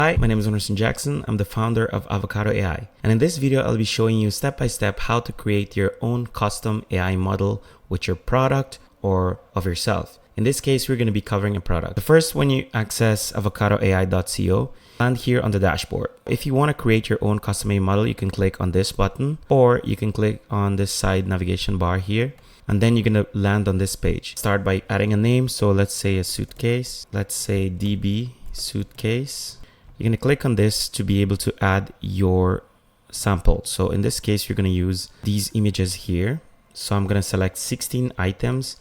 Hi, my name is Anderson Jackson. I'm the founder of Avocado AI. And in this video, I'll be showing you step by step how to create your own custom AI model with your product or of yourself. In this case, we're going to be covering a product. The first, when you access avocadoai.co, land here on the dashboard. If you want to create your own custom AI model, you can click on this button, or you can click on this side navigation bar here. And then you're going to land on this page. Start by adding a name. So let's say a suitcase. Let's say DB suitcase. You're going to click on this to be able to add your sample. So in this case, you're going to use these images here. So I'm going to select 16 items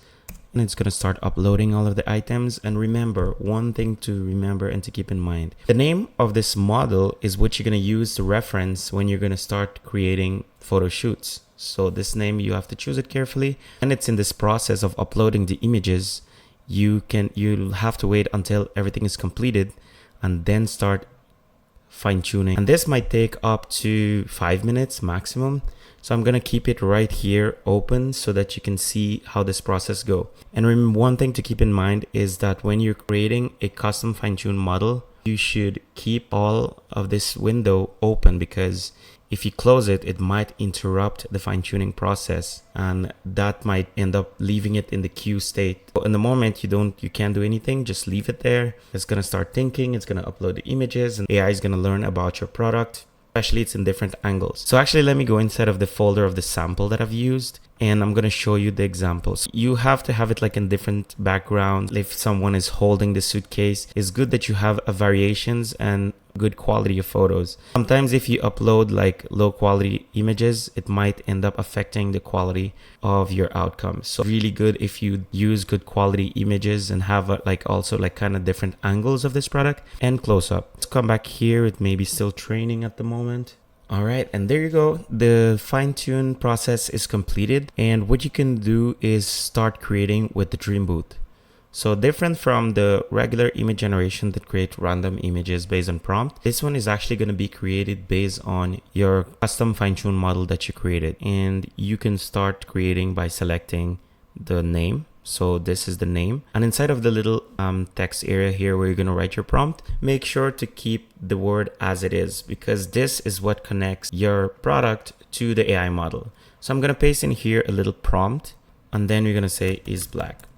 and it's going to start uploading all of the items. And remember, one thing to remember and to keep in mind, the name of this model is what you're going to use to reference when you're going to start creating photo shoots. So this name, you have to choose it carefully. And it's in this process of uploading the images, you'll have to wait until everything is completed and then start fine tuning. And this might take up to 5 minutes maximum. So I'm going to keep it right here open so that you can see how this process go. And remember, one thing to keep in mind is that when you're creating a custom fine-tuned model, you should keep all of this window open, because if you close it, it might interrupt the fine-tuning process and that might end up leaving it in the queue state. But in the moment you can't do anything, just leave it there. It's going to start thinking, it's going to upload the images, and AI is going to learn about your product, especially it's in different angles. So actually, let me go inside of the folder of the sample that I've used, and I'm going to show you the examples. You have to have it like in different background. If someone is holding the suitcase, it's good that you have a variations and good quality of photos. Sometimes if you upload like low quality images, it might end up affecting the quality of your outcomes. So really good if you use good quality images and have also kind of different angles of this product and close up. Let's come back here. It may be still training at the moment. All right, and there you go. The fine-tune process is completed. And what you can do is start creating with the DreamBooth. So different from the regular image generation that create random images based on prompt, this one is actually going to be created based on your custom fine-tune model that you created. And you can start creating by selecting the name. So this is the name, and inside of the little text area here where you're going to write your prompt, make sure to keep the word as it is, because this is what connects your product to the AI model. So I'm going to paste in here a little prompt, and then you're going to say is black,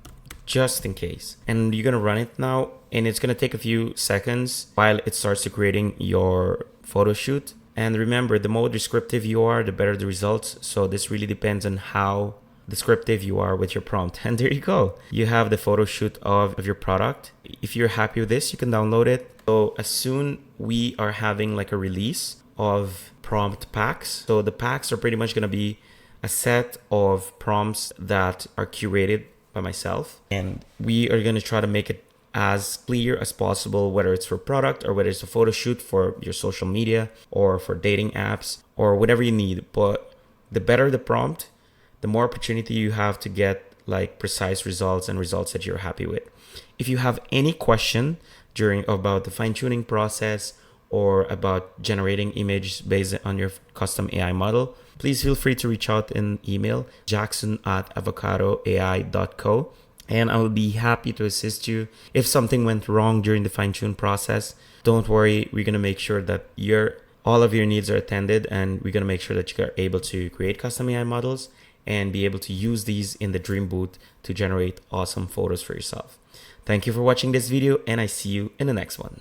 just in case. And you're going to run it now, and it's going to take a few seconds while it starts to creating your photo shoot. And remember, the more descriptive you are, the better the results. So this really depends on how descriptive you are with your prompt. And there you go. You have the photo shoot of your product. If you're happy with this, you can download it. So as soon we are having like a release of prompt packs. So the packs are pretty much going to be a set of prompts that are curated by myself. And we are going to try to make it as clear as possible, whether it's for product or whether it's a photo shoot for your social media or for dating apps or whatever you need. But the better the prompt, the more opportunity you have to get like precise results and results that you're happy with. If you have any question about the fine-tuning process or about generating images based on your custom AI model, please feel free to reach out in email, jackson@avocadoai.co, and I will be happy to assist you. If something went wrong during the fine-tune process, don't worry, we're going to make sure that all of your needs are attended, and we're going to make sure that you are able to create custom AI models and be able to use these in the DreamBooth to generate awesome photos for yourself. Thank you for watching this video, and I see you in the next one.